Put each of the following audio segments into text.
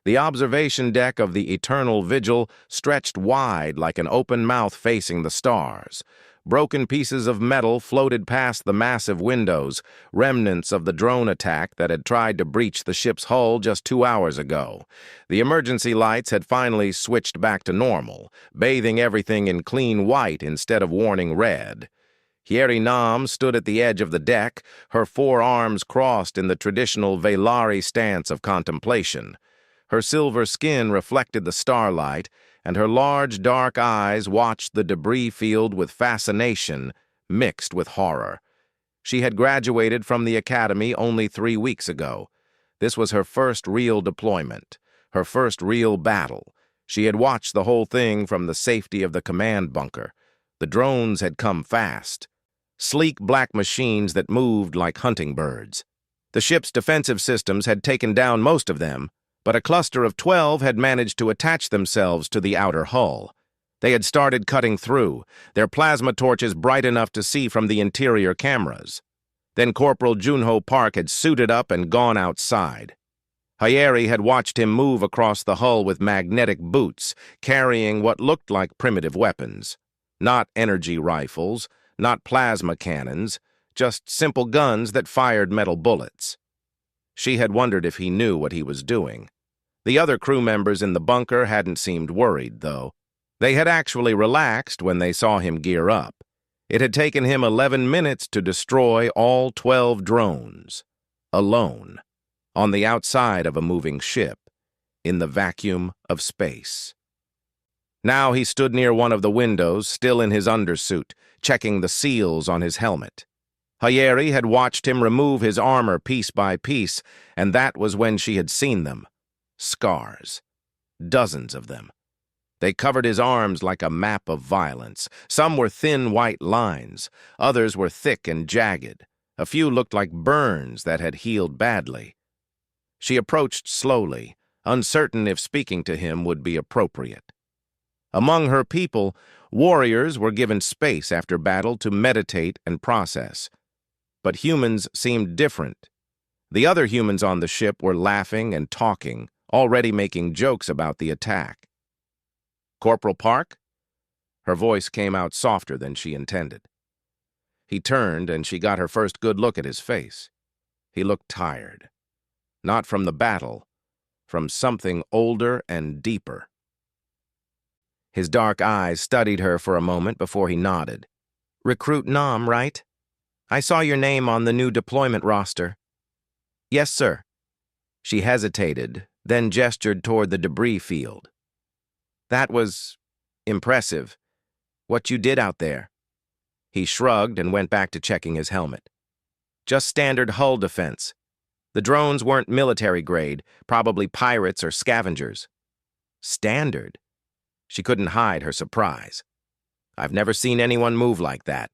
The observation deck of the Eternal Vigil stretched wide like an open mouth facing the stars. Broken pieces of metal floated past the massive windows, remnants of the drone attack that had tried to breach the ship's hull just 2 hours ago. The emergency lights had finally switched back to normal, bathing everything in clean white instead of warning red. Hieri Nam stood at the edge of the deck, her forearms crossed in the traditional Velari stance of contemplation. Her silver skin reflected the starlight, and her large, dark eyes watched the debris field with fascination mixed with horror. She had graduated from the academy only 3 weeks ago. This was her first real deployment, her first real battle. She had watched the whole thing from the safety of the command bunker. The drones had come fast. Sleek black machines that moved like hunting birds. The ship's defensive systems had taken down most of them, but a cluster of 12 had managed to attach themselves to the outer hull. They had started cutting through, their plasma torches bright enough to see from the interior cameras. Then Corporal Junho Park had suited up and gone outside. Hieri had watched him move across the hull with magnetic boots, carrying what looked like primitive weapons. Not energy rifles, not plasma cannons, just simple guns that fired metal bullets. She had wondered if he knew what he was doing. The other crew members in the bunker hadn't seemed worried, though. They had actually relaxed when they saw him gear up. It had taken him 11 minutes to destroy all 12 drones. Alone. On the outside of a moving ship. In the vacuum of space. Now he stood near one of the windows, still in his undersuit, checking the seals on his helmet. Hieri had watched him remove his armor piece by piece, and that was when she had seen them. Scars. Dozens of them. They covered his arms like a map of violence. Some were thin white lines, others were thick and jagged. A few looked like burns that had healed badly. She approached slowly, uncertain if speaking to him would be appropriate. Among her people, warriors were given space after battle to meditate and process. But humans seemed different. The other humans on the ship were laughing and talking, already making jokes about the attack. Corporal Park? Her voice came out softer than she intended. He turned, and she got her first good look at his face. He looked tired. Not from the battle, from something older and deeper. His dark eyes studied her for a moment before he nodded. "Recruit Nam, right? I saw your name on the new deployment roster." "Yes, sir." She hesitated, then gestured toward the debris field. "That was impressive. What you did out there." He shrugged and went back to checking his helmet. "Just standard hull defense. The drones weren't military grade, probably pirates or scavengers." "Standard?" She couldn't hide her surprise. "I've never seen anyone move like that.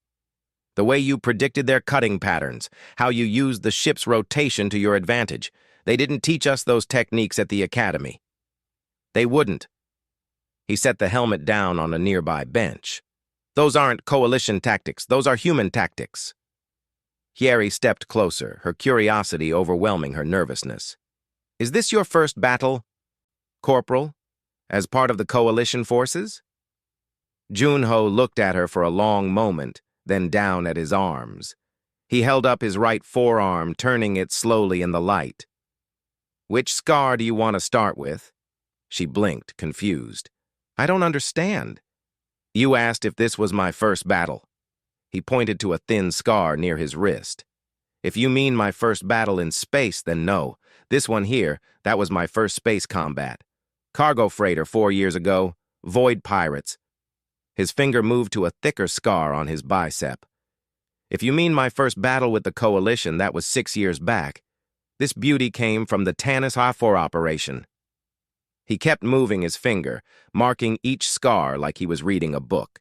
The way you predicted their cutting patterns, how you used the ship's rotation to your advantage. They didn't teach us those techniques at the academy." "They wouldn't." He set the helmet down on a nearby bench. "Those aren't coalition tactics, those are human tactics." Hieri stepped closer, her curiosity overwhelming her nervousness. "Is this your first battle, Corporal, as part of the coalition forces?" Junho looked at her for a long moment, then down at his arms. He held up his right forearm, turning it slowly in the light. "Which scar do you want to start with?" She blinked, confused. "I don't understand." "You asked if this was my first battle." He pointed to a thin scar near his wrist. "If you mean my first battle in space, then no. This one here, that was my first space combat. Cargo freighter 4 years ago, Void Pirates." His finger moved to a thicker scar on his bicep. "If you mean my first battle with the Coalition, that was 6 years back. This beauty came from the Tanis HFY operation." He kept moving his finger, marking each scar like he was reading a book.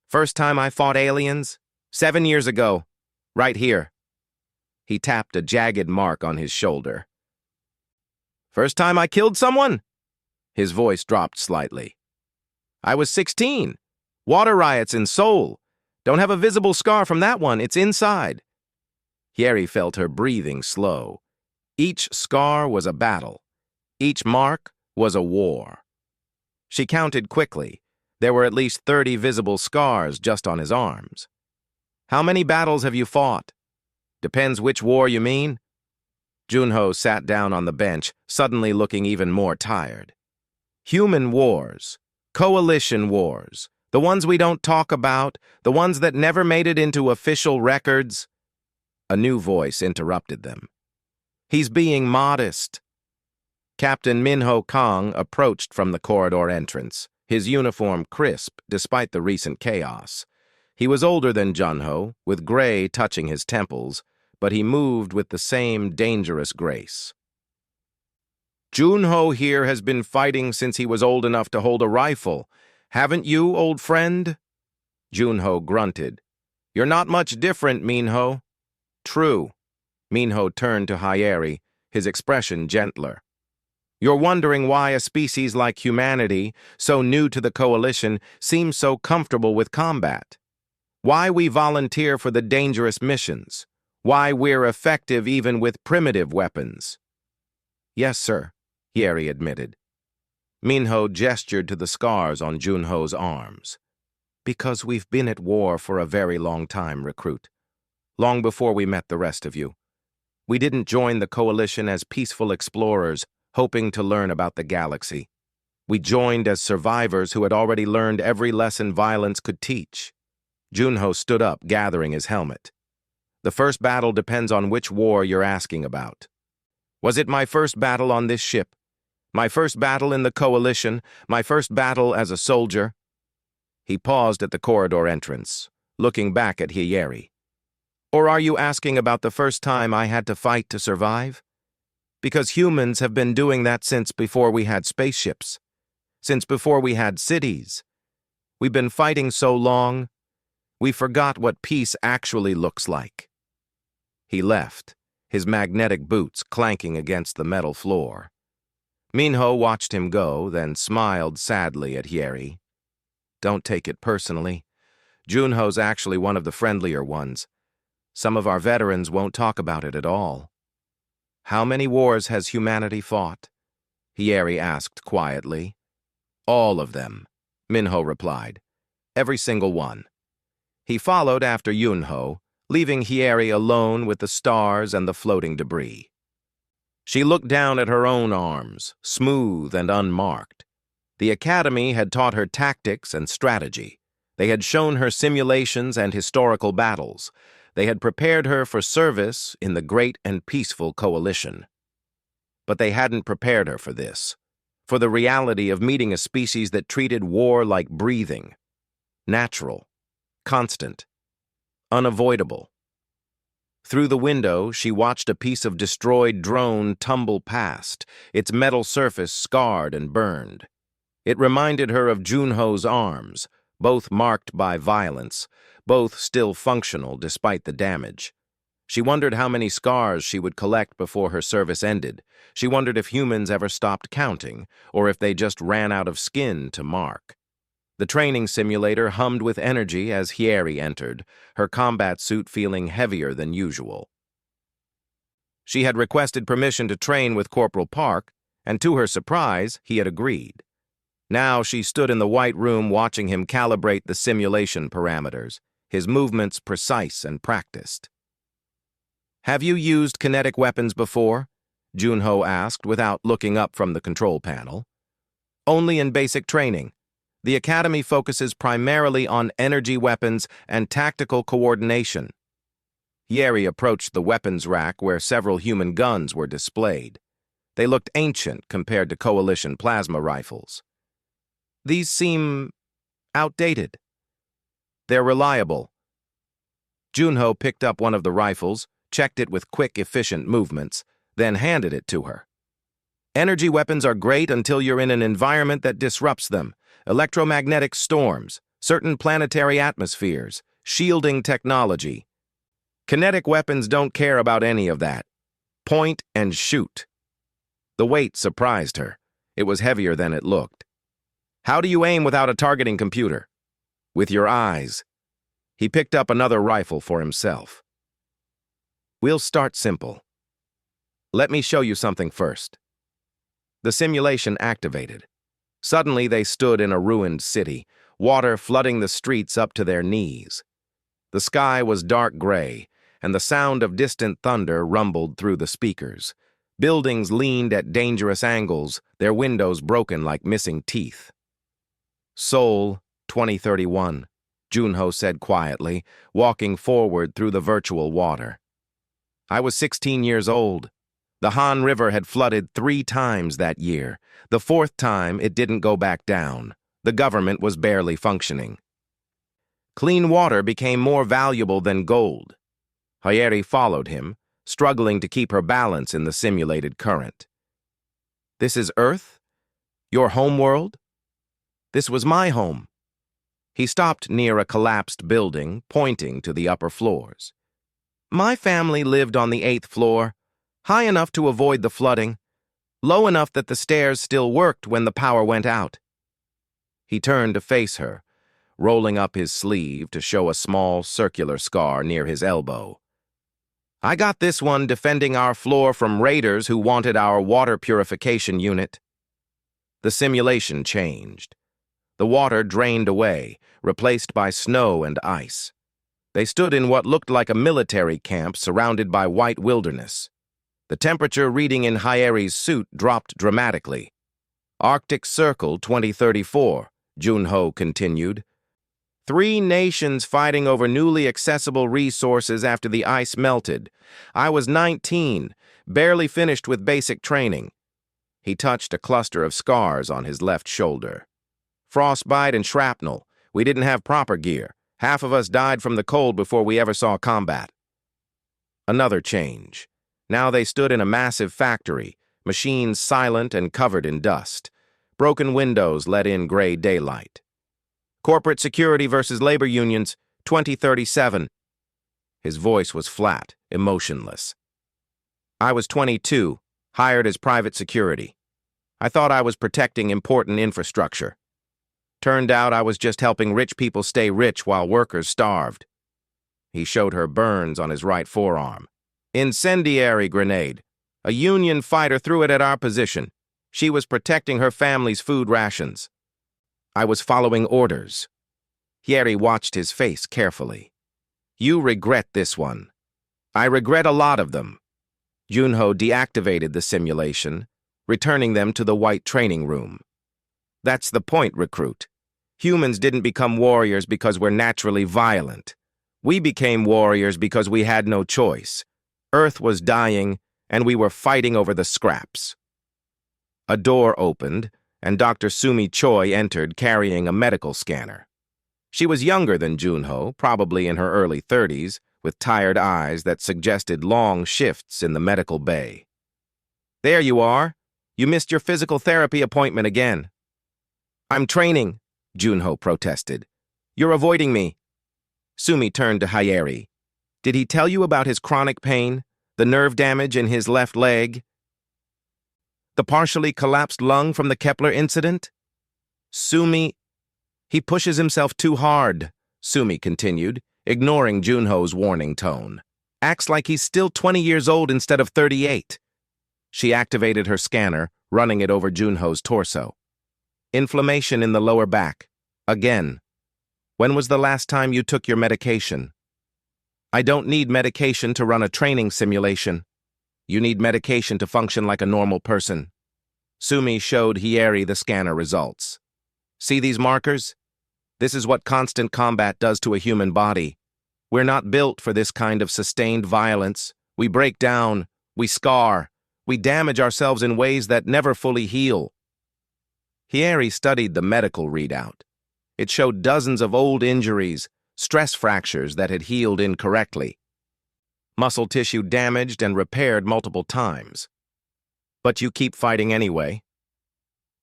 "First time I fought aliens? 7 years ago. Right here." He tapped a jagged mark on his shoulder. "First time I killed someone?" His voice dropped slightly. "I was 16. Water riots in Seoul. Don't have a visible scar from that one, it's inside." Hieri felt her breathing slow. Each scar was a battle. Each mark was a war. She counted quickly. There were at least 30 visible scars just on his arms. How many battles have you fought? Depends which war you mean. Junho sat down on the bench, suddenly looking even more tired. Human wars, coalition wars, the ones we don't talk about, the ones that never made it into official records. A new voice interrupted them. He's being modest. Captain Minho Kong approached from the corridor entrance, his uniform crisp despite the recent chaos. He was older than Junho, with gray touching his temples, but he moved with the same dangerous grace. Junho here has been fighting since he was old enough to hold a rifle. Haven't you, old friend? Junho grunted. You're not much different, Minho. True. Minho turned to Hyeri, his expression gentler. You're wondering why a species like humanity, so new to the coalition, seems so comfortable with combat. Why we volunteer for the dangerous missions. Why we're effective even with primitive weapons. Yes, sir, Hyeri admitted. Minho gestured to the scars on Junho's arms. Because we've been at war for a very long time, recruit. Long before we met the rest of you. We didn't join the coalition as peaceful explorers, hoping to learn about the galaxy. We joined as survivors who had already learned every lesson violence could teach. Junho stood up, gathering his helmet. The first battle depends on which war you're asking about. Was it my first battle on this ship? My first battle in the coalition? My first battle as a soldier? He paused at the corridor entrance, looking back at Hyeri. Or are you asking about the first time I had to fight to survive? Because humans have been doing that since before we had spaceships, since before we had cities. We've been fighting so long, we forgot what peace actually looks like. He left, his magnetic boots clanking against the metal floor. Minho watched him go, then smiled sadly at Hyeri. Don't take it personally. Junho's actually one of the friendlier ones. Some of our veterans won't talk about it at all. How many wars has humanity fought? Hyeri asked quietly. All of them, Minho replied. Every single one. He followed after Junho, leaving Hyeri alone with the stars and the floating debris. She looked down at her own arms, smooth and unmarked. The academy had taught her tactics and strategy. They had shown her simulations and historical battles. They had prepared her for service in the great and peaceful coalition. But they hadn't prepared her for this, for the reality of meeting a species that treated war like breathing. Natural, constant, unavoidable. Through the window, she watched a piece of destroyed drone tumble past, its metal surface scarred and burned. It reminded her of Junho's arms, both marked by violence, both still functional despite the damage. She wondered how many scars she would collect before her service ended. She wondered if humans ever stopped counting, or if they just ran out of skin to mark. The training simulator hummed with energy as Hyeri entered, her combat suit feeling heavier than usual. She had requested permission to train with Corporal Park, and to her surprise, he had agreed. Now she stood in the white room watching him calibrate the simulation parameters, his movements precise and practiced. Have you used kinetic weapons before? Junho asked without looking up from the control panel. Only in basic training. The academy focuses primarily on energy weapons and tactical coordination. Hyeri approached the weapons rack where several human guns were displayed. They looked ancient compared to coalition plasma rifles. These seem outdated. They're reliable. Junho picked up one of the rifles, checked it with quick, efficient movements, then handed it to her. Energy weapons are great until you're in an environment that disrupts them. Electromagnetic storms, certain planetary atmospheres, shielding technology. Kinetic weapons don't care about any of that. Point and shoot. The weight surprised her. It was heavier than it looked. How do you aim without a targeting computer? With your eyes. He picked up another rifle for himself. We'll start simple. Let me show you something first. The simulation activated. Suddenly they stood in a ruined city, water flooding the streets up to their knees. The sky was dark gray, and the sound of distant thunder rumbled through the speakers. Buildings leaned at dangerous angles, their windows broken like missing teeth. Seoul, 2031, Junho said quietly, walking forward through the virtual water. I was 16 years old. The Han River had flooded 3 times that year. The 4th time, it didn't go back down. The government was barely functioning. Clean water became more valuable than gold. Hyeri followed him, struggling to keep her balance in the simulated current. This is Earth? Your homeworld? This was my home. He stopped near a collapsed building, pointing to the upper floors. My family lived on the 8th floor, high enough to avoid the flooding, low enough that the stairs still worked when the power went out. He turned to face her, rolling up his sleeve to show a small circular scar near his elbow. I got this one defending our floor from raiders who wanted our water purification unit. The simulation changed. The water drained away, replaced by snow and ice. They stood in what looked like a military camp surrounded by white wilderness. The temperature reading in Hyeri's suit dropped dramatically. Arctic Circle 2034, Junho continued. 3 nations fighting over newly accessible resources after the ice melted. I was 19, barely finished with basic training. He touched a cluster of scars on his left shoulder. Frostbite and shrapnel. We didn't have proper gear. Half of us died from the cold before we ever saw combat. Another change. Now they stood in a massive factory, machines silent and covered in dust. Broken windows let in gray daylight. Corporate security versus labor unions, 2037. His voice was flat, emotionless. I was 22, hired as private security. I thought I was protecting important infrastructure. Turned out I was just helping rich people stay rich while workers starved. He showed her burns on his right forearm. Incendiary grenade. A Union fighter threw it at our position. She was protecting her family's food rations. I was following orders. Hyeri watched his face carefully. You regret this one. I regret a lot of them. Junho deactivated the simulation, returning them to the white training room. That's the point, recruit. Humans didn't become warriors because we're naturally violent. We became warriors because we had no choice. Earth was dying, and we were fighting over the scraps. A door opened, and Dr. Sumi Choi entered carrying a medical scanner. She was younger than Junho, probably in her early 30s, with tired eyes that suggested long shifts in the medical bay. There you are. You missed your physical therapy appointment again. I'm training, Junho protested. You're avoiding me. Sumi turned to Hyeri. Did he tell you about his chronic pain, the nerve damage in his left leg? The partially collapsed lung from the Kepler incident? Sumi, he pushes himself too hard, Sumi continued, ignoring Junho's warning tone. Acts like he's still 20 years old instead of 38. She activated her scanner, running it over Junho's torso. Inflammation in the lower back. Again. When was the last time you took your medication? I don't need medication to run a training simulation. You need medication to function like a normal person. Sumi showed Hyeri the scanner results. See these markers? This is what constant combat does to a human body. We're not built for this kind of sustained violence. We break down, we scar, we damage ourselves in ways that never fully heal. Hyeri studied the medical readout. It showed dozens of old injuries, stress fractures that had healed incorrectly. Muscle tissue damaged and repaired multiple times. But you keep fighting anyway.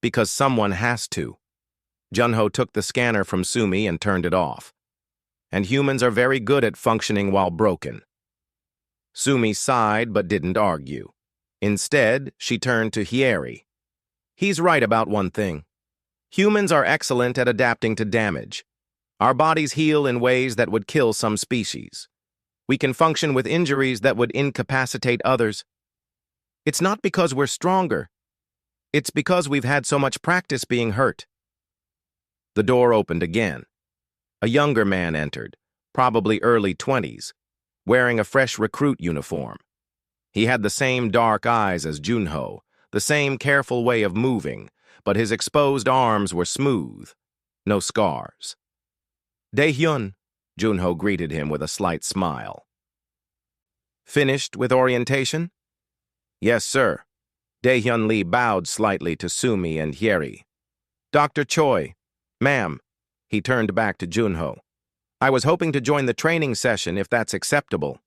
Because someone has to. Junho took the scanner from Sumi and turned it off. And humans are very good at functioning while broken. Sumi sighed but didn't argue. Instead, she turned to Hyeri. He's right about one thing. Humans are excellent at adapting to damage. Our bodies heal in ways that would kill some species. We can function with injuries that would incapacitate others. It's not because we're stronger. It's because we've had so much practice being hurt. The door opened again. A younger man entered, probably early 20s, wearing a fresh recruit uniform. He had the same dark eyes as Junho, the same careful way of moving, but his exposed arms were smooth, no scars. Dae-hyun, Junho greeted him with a slight smile. Finished with orientation? Yes, sir. Dae-hyun Lee bowed slightly to Sumi and Hyeri. Dr. Choi, ma'am, he turned back to Junho. I was hoping to join the training session if that's acceptable.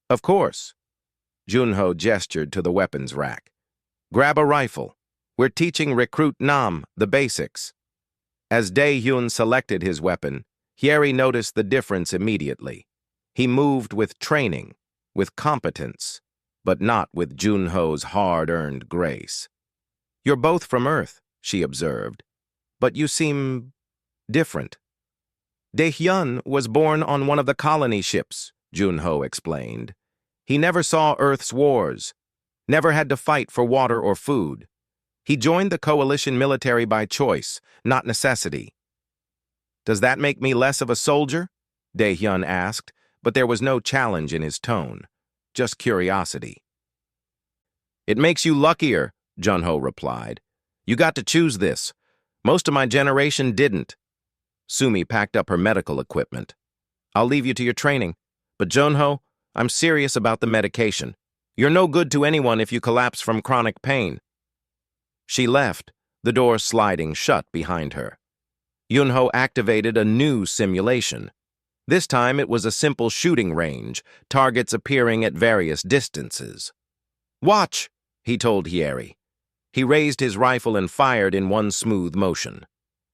Of course. Junho gestured to the weapons rack. Grab a rifle. We're teaching Recruit Nam the basics. As Dae-hyun selected his weapon, Hyeri noticed the difference immediately. He moved with training, with competence, but not with Junho's hard-earned grace. You're both from Earth, she observed, but you seem different. Dae-hyun was born on one of the colony ships, Junho explained. He never saw Earth's wars, never had to fight for water or food. He joined the coalition military by choice, not necessity. Does that make me less of a soldier? Dae-hyun asked, but there was no challenge in his tone, just curiosity. It makes you luckier, Junho replied. You got to choose this. Most of my generation didn't. Sumi packed up her medical equipment. I'll leave you to your training, but Junho, I'm serious about the medication. You're no good to anyone if you collapse from chronic pain. She left, the door sliding shut behind her. Junho activated a new simulation. This time it was a simple shooting range, targets appearing at various distances. Watch, he told Hyeri. He raised his rifle and fired in one smooth motion.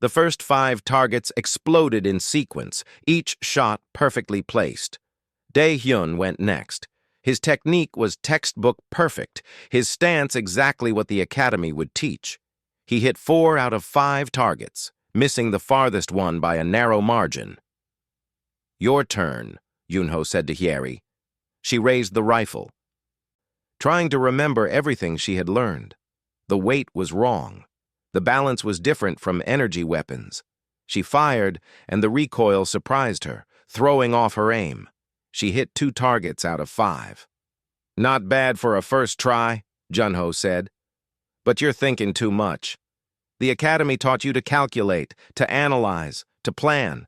The first 5 targets exploded in sequence, each shot perfectly placed. Dae-hyun went next. His technique was textbook perfect, his stance exactly what the academy would teach. He hit 4 out of 5 targets, missing the farthest one by a narrow margin. Your turn, Junho said to Hyeri. She raised the rifle, trying to remember everything she had learned. The weight was wrong. The balance was different from energy weapons. She fired, and the recoil surprised her, throwing off her aim. She hit 2 targets out of 5. Not bad for a first try, Junho said. But you're thinking too much. The academy taught you to calculate, to analyze, to plan.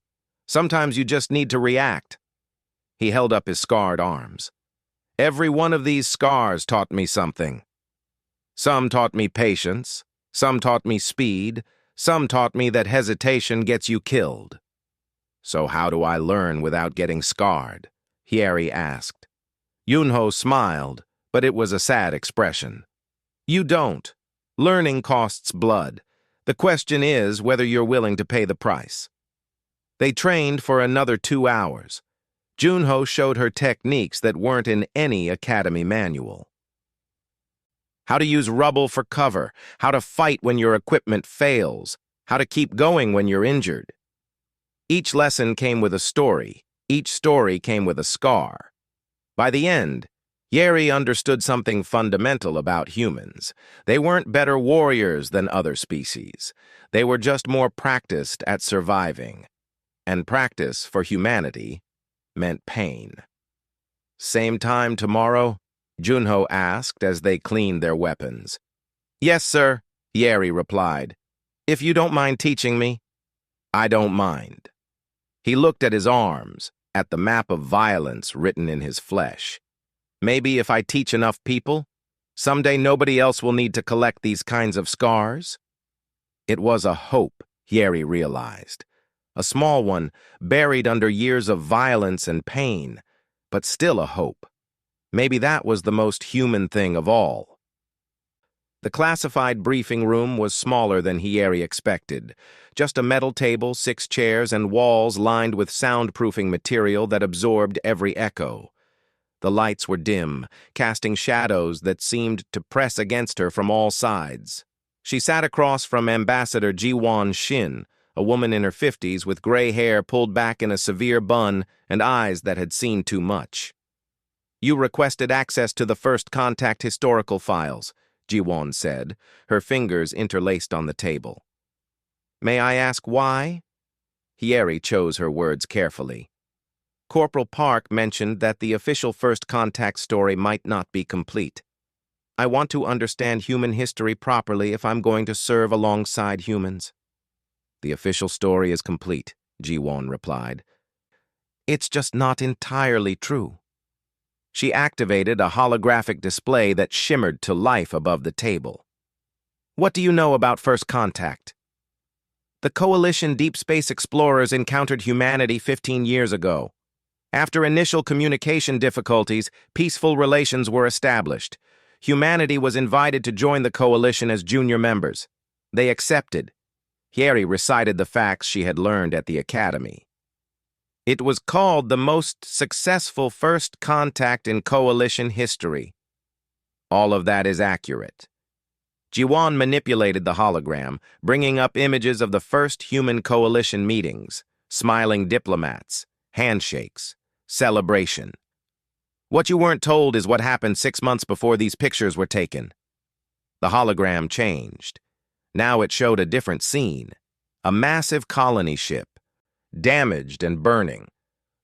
Sometimes you just need to react. He held up his scarred arms. Every one of these scars taught me something. Some taught me patience, some taught me speed, some taught me that hesitation gets you killed. So how do I learn without getting scarred? Hyeri asked. Junho smiled, but it was a sad expression. You don't. Learning costs blood. The question is whether you're willing to pay the price. They trained for another 2 hours. Junho showed her techniques that weren't in any academy manual. How to use rubble for cover, how to fight when your equipment fails, how to keep going when you're injured. Each lesson came with a story. Each story came with a scar. By the end, Hyeri understood something fundamental about humans. They weren't better warriors than other species. They were just more practiced at surviving. And practice for humanity meant pain. Same time tomorrow? Junho asked as they cleaned their weapons. Yes, sir, Hyeri replied. If you don't mind teaching me. I don't mind. He looked at his arms, at the map of violence written in his flesh. Maybe if I teach enough people, someday nobody else will need to collect these kinds of scars? It was a hope, Hyeri realized. A small one, buried under years of violence and pain, but still a hope. Maybe that was the most human thing of all. The classified briefing room was smaller than Hyeri expected. Just a metal table, 6 chairs, and walls lined with soundproofing material that absorbed every echo. The lights were dim, casting shadows that seemed to press against her from all sides. She sat across from Ambassador Ji-won Shin, a woman in her 50s with gray hair pulled back in a severe bun and eyes that had seen too much. You requested access to the First Contact historical files, Ji-won said, her fingers interlaced on the table. May I ask why? Hyeri chose her words carefully. Corporal Park mentioned that the official first contact story might not be complete. I want to understand human history properly if I'm going to serve alongside humans. The official story is complete, Ji-won replied. It's just not entirely true. She activated a holographic display that shimmered to life above the table. What do you know about First Contact? The Coalition Deep Space Explorers encountered humanity 15 years ago. After initial communication difficulties, peaceful relations were established. Humanity was invited to join the Coalition as junior members. They accepted. Hyeri recited the facts she had learned at the Academy. It was called the most successful first contact in Coalition history. All of that is accurate. Ji-won manipulated the hologram, bringing up images of the first human Coalition meetings, smiling diplomats, handshakes, celebration. What you weren't told is what happened 6 months before these pictures were taken. The hologram changed. Now it showed a different scene. A massive colony ship, damaged and burning.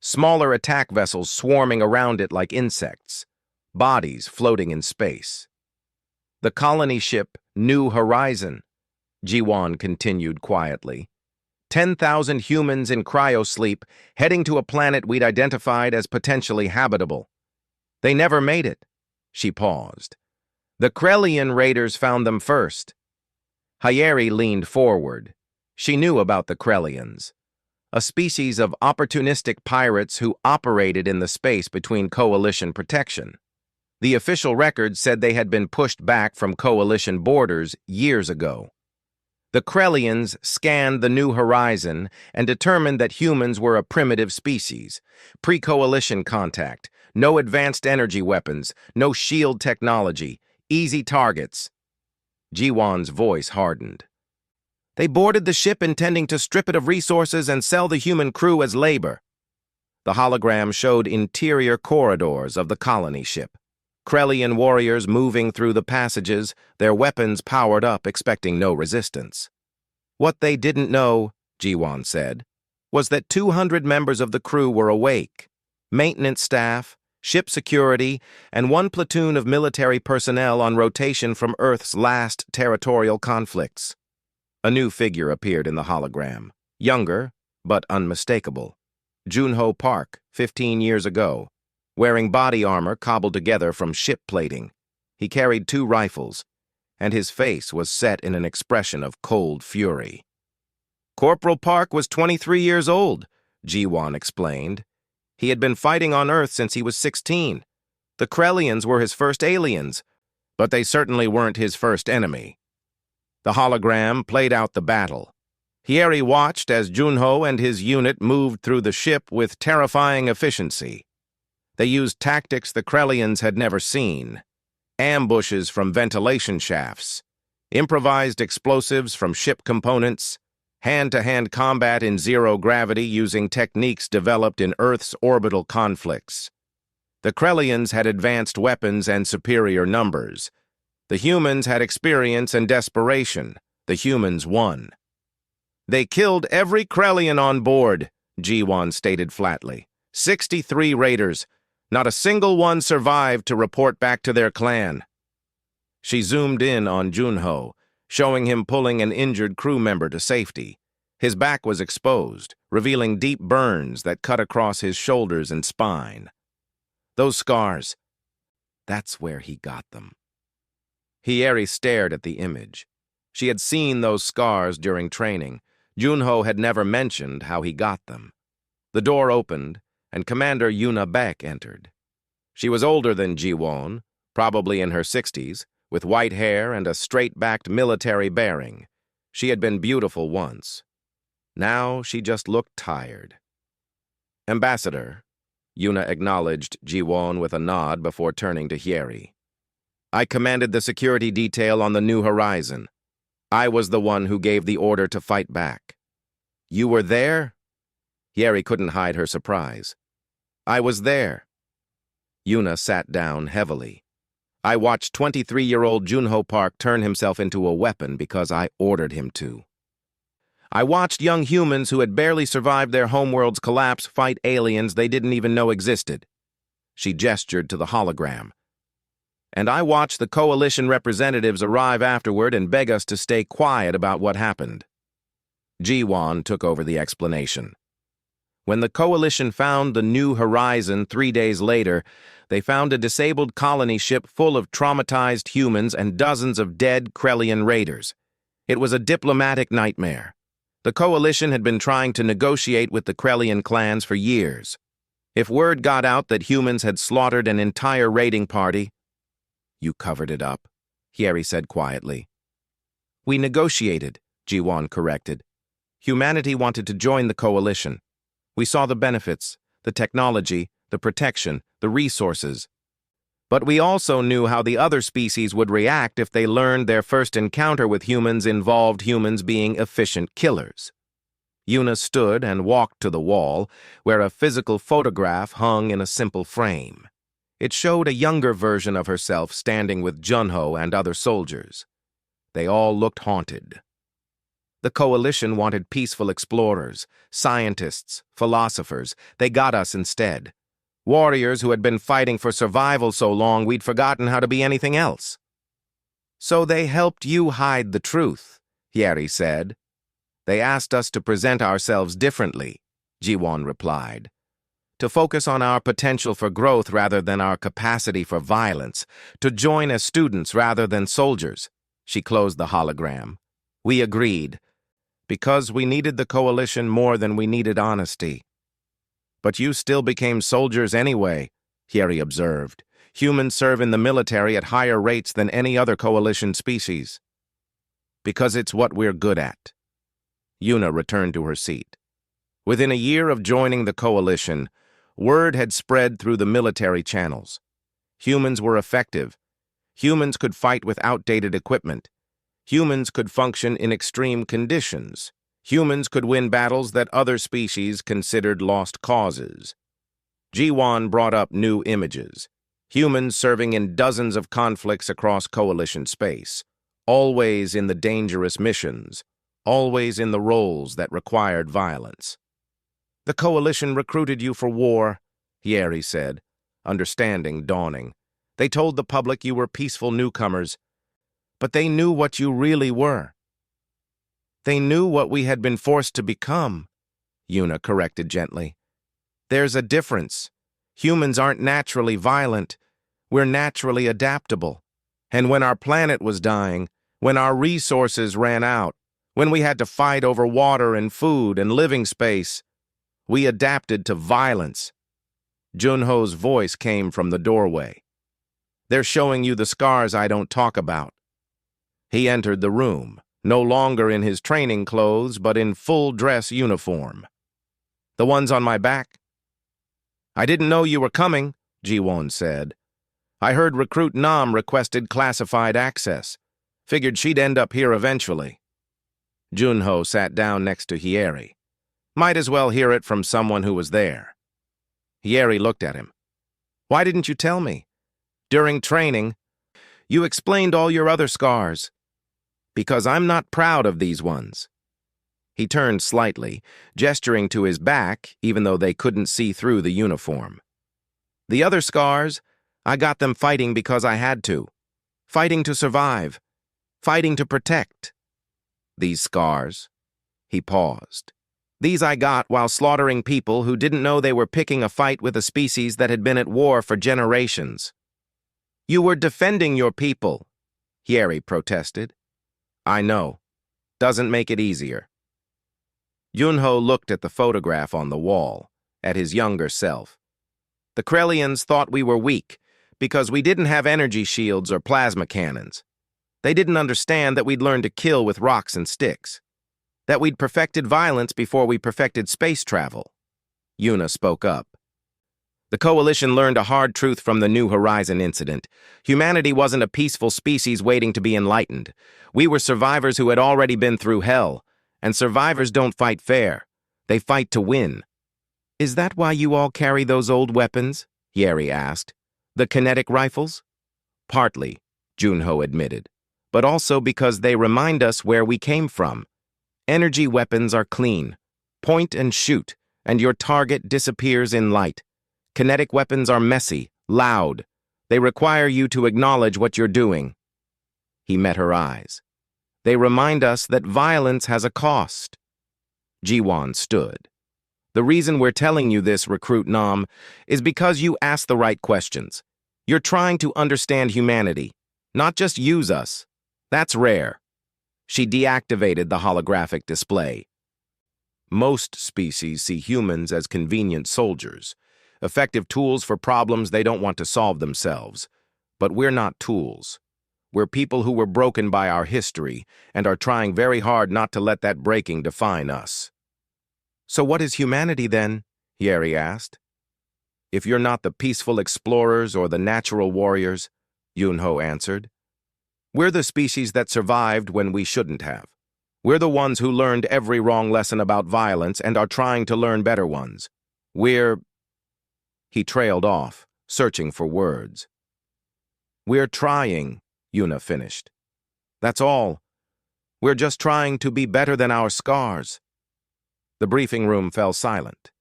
Smaller attack vessels swarming around it like insects. Bodies floating in space. The colony ship New Horizon, Ji-won continued quietly. 10,000 humans in cryosleep heading to a planet we'd identified as potentially habitable. They never made it. She paused. The Krellian raiders found them first. Hyeri leaned forward. She knew about the Krellians, a species of opportunistic pirates who operated in the space between Coalition protection. The official record said they had been pushed back from Coalition borders years ago. The Krellians scanned the New Horizon and determined that humans were a primitive species. Pre-Coalition contact, no advanced energy weapons, no shield technology, easy targets. Ji-won's voice hardened. They boarded the ship intending to strip it of resources and sell the human crew as labor. The hologram showed interior corridors of the colony ship. Krellian warriors moving through the passages, their weapons powered up, expecting no resistance. What they didn't know, Ji-won said, was that 200 members of the crew were awake. Maintenance staff, ship security, and 1 platoon of military personnel on rotation from Earth's last territorial conflicts. A new figure appeared in the hologram, younger, but unmistakable. Junho Park, 15 years ago, wearing body armor cobbled together from ship plating. He carried 2 rifles, and his face was set in an expression of cold fury. Corporal Park was 23 years old, Ji-won explained. He had been fighting on Earth since he was 16. The Krellians were his first aliens, but they certainly weren't his first enemy. The hologram played out the battle. Hyeri watched as Junho and his unit moved through the ship with terrifying efficiency. They used tactics the Krellians had never seen. Ambushes from ventilation shafts, improvised explosives from ship components, hand-to-hand combat in zero gravity using techniques developed in Earth's orbital conflicts. The Krellians had advanced weapons and superior numbers. The humans had experience and desperation. The humans won. They killed every Krellian on board, Ji-won stated flatly. 63 raiders. Not a single one survived to report back to their clan. She zoomed in on Junho, showing him pulling an injured crew member to safety. His back was exposed, revealing deep burns that cut across his shoulders and spine. Those scars, that's where he got them. Hyeri stared at the image. She had seen those scars during training. Junho had never mentioned how he got them. The door opened, and Commander Yuna Beck entered. She was older than Ji-won, probably in her 60s, with white hair and a straight-backed military bearing. She had been beautiful once. Now she just looked tired. Ambassador, Yuna acknowledged Ji-won with a nod before turning to Hyeri. I commanded the security detail on the New Horizon. I was the one who gave the order to fight back. You were there? Hyeri couldn't hide her surprise. I was there. Yuna sat down heavily. I watched 23-year-old Junho Park turn himself into a weapon because I ordered him to. I watched young humans who had barely survived their homeworld's collapse fight aliens they didn't even know existed. She gestured to the hologram. And I watched the coalition representatives arrive afterward and beg us to stay quiet about what happened. Ji-won took over the explanation. When the coalition found the New Horizon 3 days later, they found a disabled colony ship full of traumatized humans and dozens of dead Krellian raiders. It was a diplomatic nightmare. The coalition had been trying to negotiate with the Krellian clans for years. If word got out that humans had slaughtered an entire raiding party, "You covered it up," Hyeri said quietly. "We negotiated," Ji-won corrected. "Humanity wanted to join the coalition. We saw the benefits, the technology, the protection, the resources. But we also knew how the other species would react if they learned their first encounter with humans involved humans being efficient killers." Yuna stood and walked to the wall, where a physical photograph hung in a simple frame. It showed a younger version of herself standing with Junho and other soldiers. They all looked haunted. The coalition wanted peaceful explorers, scientists, philosophers. They got us instead. Warriors who had been fighting for survival so long we'd forgotten how to be anything else. "So they helped you hide the truth," Hyeri said. "They asked us to present ourselves differently," Ji-won replied. "To focus on our potential for growth rather than our capacity for violence. To join as students rather than soldiers." She closed the hologram. "We agreed, because we needed the coalition more than we needed honesty." "But you still became soldiers anyway," Hyeri observed. "Humans serve in the military at higher rates than any other coalition species." "Because it's what we're good at." Yuna returned to her seat. Within a year of joining the coalition, word had spread through the military channels. Humans were effective. Humans could fight with outdated equipment. Humans could function in extreme conditions. Humans could win battles that other species considered lost causes. Ji-won brought up new images. Humans serving in dozens of conflicts across coalition space. Always in the dangerous missions. Always in the roles that required violence. "The coalition recruited you for war," Hyeri said, understanding dawning. "They told the public you were peaceful newcomers, but they knew what you really were." "They knew what we had been forced to become," Yuna corrected gently. "There's a difference. Humans aren't naturally violent. We're naturally adaptable. And when our planet was dying, when our resources ran out, when we had to fight over water and food and living space, we adapted to violence." Junho's voice came from the doorway. "They're showing you the scars I don't talk about." He entered the room, no longer in his training clothes, but in full-dress uniform. "The ones on my back?" "I didn't know you were coming," Ji-won said. "I heard Recruit Nam requested classified access. Figured she'd end up here eventually." Junho sat down next to Hyeri. Might as well hear it from someone who was there. Hyeri looked at him. "Why didn't you tell me? During training, you explained all your other scars." "Because I'm not proud of these ones." He turned slightly, gesturing to his back, even though they couldn't see through the uniform. "The other scars, I got them fighting because I had to. Fighting to survive. Fighting to protect. These scars," he paused. "These I got while slaughtering people who didn't know they were picking a fight with a species that had been at war for generations." "You were defending your people," Hyeri protested. "I know. Doesn't make it easier." Junho looked at the photograph on the wall, at his younger self. "The Krellians thought we were weak because we didn't have energy shields or plasma cannons. They didn't understand that we'd learned to kill with rocks and sticks. That we'd perfected violence before we perfected space travel." Yuna spoke up. "The Coalition learned a hard truth from the New Horizon incident. Humanity wasn't a peaceful species waiting to be enlightened. We were survivors who had already been through hell, and survivors don't fight fair. They fight to win." "Is that why you all carry those old weapons?" Hyeri asked. "The kinetic rifles?" Partly, Junho admitted, but also because they remind us where we came from. Energy weapons are clean. Point and shoot, and your target disappears in light. Kinetic weapons are messy, loud. They require you to acknowledge what you're doing. He met her eyes. They remind us that violence has a cost. Jiwon stood. The reason we're telling you this, Recruit Nam, is because you ask the right questions. You're trying to understand humanity, not just use us. That's rare. She deactivated the holographic display. Most species see humans as convenient soldiers, effective tools for problems they don't want to solve themselves. But we're not tools. We're people who were broken by our history and are trying very hard not to let that breaking define us. So what is humanity then? Yeri asked. If you're not the peaceful explorers or the natural warriors, Yunho answered. We're the species that survived when we shouldn't have. We're the ones who learned every wrong lesson about violence and are trying to learn better ones. He trailed off, searching for words. We're trying, Yuna finished. That's all. We're just trying to be better than our scars. The briefing room fell silent.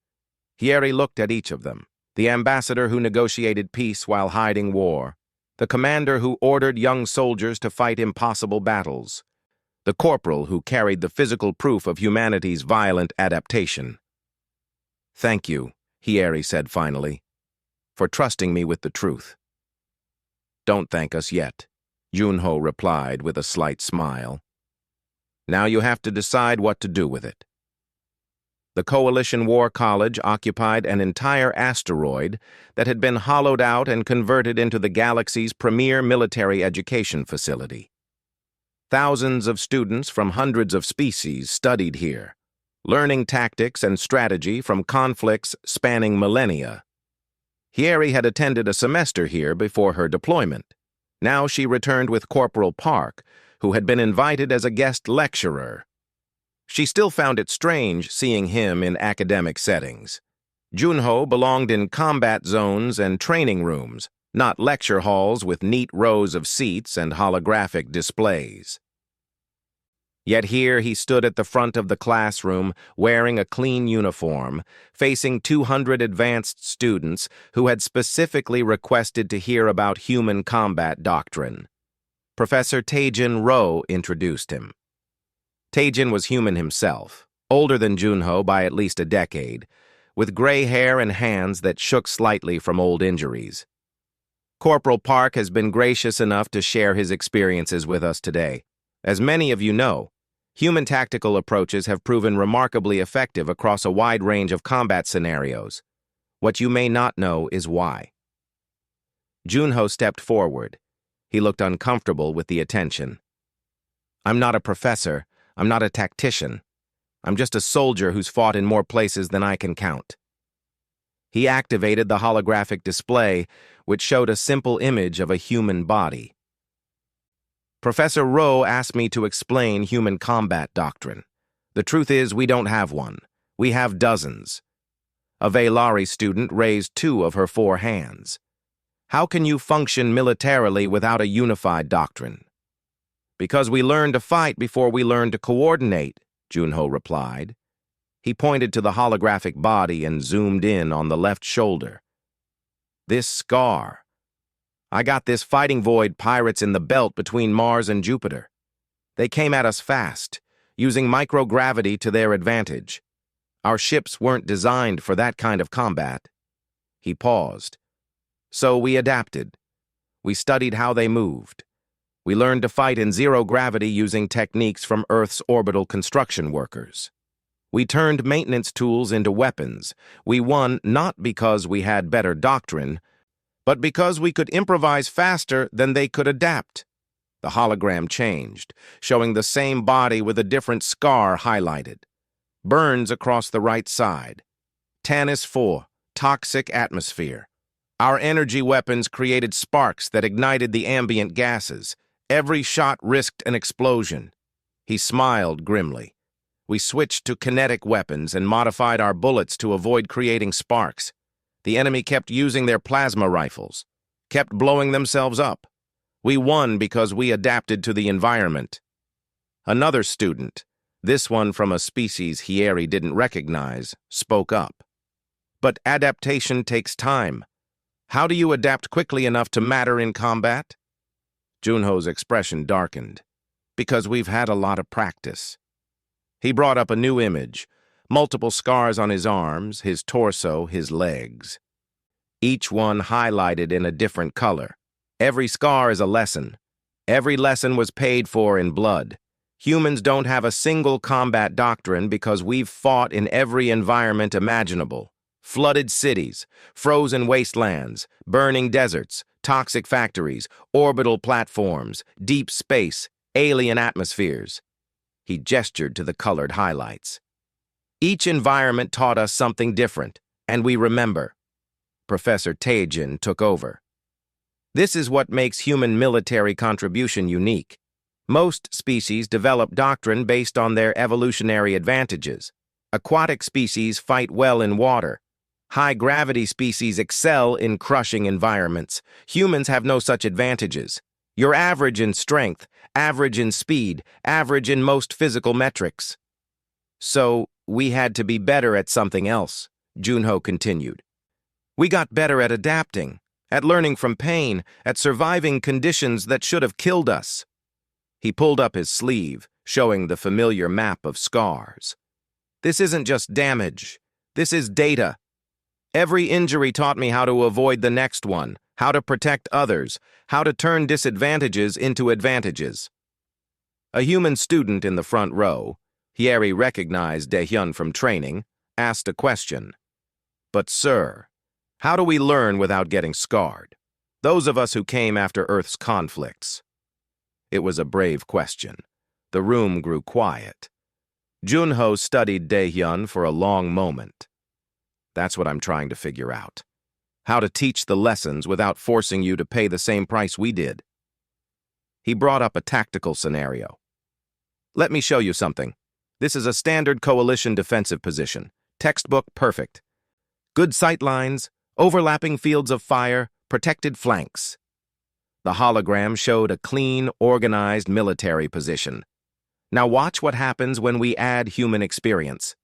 Hieri looked at each of them. The ambassador who negotiated peace while hiding war. The commander who ordered young soldiers to fight impossible battles. The corporal who carried the physical proof of humanity's violent adaptation. Thank you, Hieri said finally, for trusting me with the truth. Don't thank us yet, Junho replied with a slight smile. Now you have to decide what to do with it. The Coalition War College occupied an entire asteroid that had been hollowed out and converted into the galaxy's premier military education facility. Thousands of students from hundreds of species studied here, learning tactics and strategy from conflicts spanning millennia. Hieri had attended a semester here before her deployment. Now she returned with Corporal Park, who had been invited as a guest lecturer. She still found it strange seeing him in academic settings. Junho belonged in combat zones and training rooms, not lecture halls with neat rows of seats and holographic displays. Yet here he stood at the front of the classroom, wearing a clean uniform, facing 200 advanced students who had specifically requested to hear about human combat doctrine. Professor Taejin Ro introduced him. Taejin was human himself, older than Junho by at least a decade, with gray hair and hands that shook slightly from old injuries. Corporal Park has been gracious enough to share his experiences with us today. As many of you know, human tactical approaches have proven remarkably effective across a wide range of combat scenarios. What you may not know is why. Junho stepped forward. He looked uncomfortable with the attention. I'm not a professor. I'm not a tactician. I'm just a soldier who's fought in more places than I can count. He activated the holographic display, which showed a simple image of a human body. Professor Ro asked me to explain human combat doctrine. The truth is, we don't have one. We have dozens. A Veilari student raised 2 of her 4 hands. How can you function militarily without a unified doctrine? Because we learn to fight before we learn to coordinate, Junho replied. He pointed to the holographic body and zoomed in on the left shoulder. This scar. I got this fighting void pirates in the belt between Mars and Jupiter. They came at us fast, using microgravity to their advantage. Our ships weren't designed for that kind of combat. He paused. So we adapted. We studied how they moved. We learned to fight in zero gravity using techniques from Earth's orbital construction workers. We turned maintenance tools into weapons. We won not because we had better doctrine, but because we could improvise faster than they could adapt. The hologram changed, showing the same body with a different scar highlighted. Burns across the right side. Tanis 4, toxic atmosphere. Our energy weapons created sparks that ignited the ambient gases. Every shot risked an explosion. He smiled grimly. We switched to kinetic weapons and modified our bullets to avoid creating sparks. The enemy kept using their plasma rifles, kept blowing themselves up. We won because we adapted to the environment. Another student, this one from a species Hieri didn't recognize, spoke up. But adaptation takes time. How do you adapt quickly enough to matter in combat? Junho's expression darkened. Because we've had a lot of practice. He brought up a new image, multiple scars on his arms, his torso, his legs. Each one highlighted in a different color. Every scar is a lesson. Every lesson was paid for in blood. Humans don't have a single combat doctrine because we've fought in every environment imaginable. Flooded cities, frozen wastelands, burning deserts, toxic factories, orbital platforms, deep space, alien atmospheres. He gestured to the colored highlights. Each environment taught us something different, and we remember. Professor Teijin took over. This is what makes human military contribution unique. Most species develop doctrine based on their evolutionary advantages. Aquatic species fight well in water. High-gravity species excel in crushing environments. Humans have no such advantages. You're average in strength, average in speed, average in most physical metrics. So, we had to be better at something else, Junho continued. We got better at adapting, at learning from pain, at surviving conditions that should have killed us. He pulled up his sleeve, showing the familiar map of scars. This isn't just damage. This is data. Every injury taught me how to avoid the next one, how to protect others, how to turn disadvantages into advantages. A human student in the front row, Hieri recognized Daehyun from training, asked a question. But sir, how do we learn without getting scarred? Those of us who came after Earth's conflicts. It was a brave question. The room grew quiet. Junho studied Daehyun for a long moment. That's what I'm trying to figure out. How to teach the lessons without forcing you to pay the same price we did. He brought up a tactical scenario. Let me show you something. This is a standard coalition defensive position. Textbook perfect. Good sight lines, overlapping fields of fire, protected flanks. The hologram showed a clean, organized military position. Now watch what happens when we add human experience.